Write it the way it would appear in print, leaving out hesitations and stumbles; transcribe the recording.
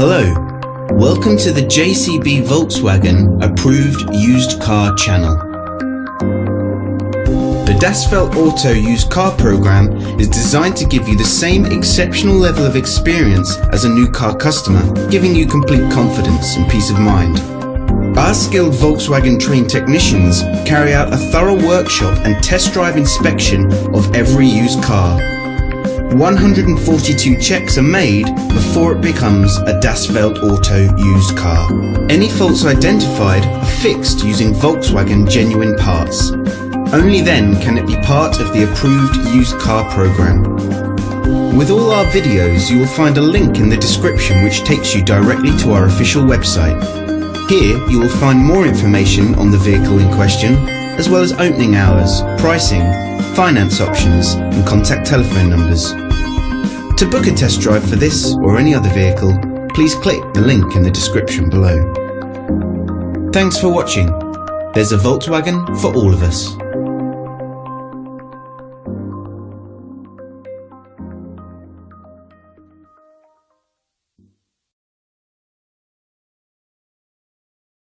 Hello, welcome to the JCB Volkswagen approved used car channel. The Das Feld Auto used car program is designed to give you the same exceptional level of experience as a new car customer, giving you complete confidence and peace of mind. Our skilled Volkswagen trained technicians carry out a thorough workshop and test drive inspection of every used car. 142 checks are made before it becomes a Das Feld Auto used car. Any faults identified are fixed using Volkswagen genuine parts. Only then can it be part of the approved used car program. With all our videos, you will find a link in the description which takes you directly to our official website. Here you will find more information on the vehicle in question, as well as opening hours, pricing, finance options and contact telephone numbers. To book a test drive for this or any other vehicle, please click the link in the description below. Thanks for watching. There's a Volkswagen for all of us.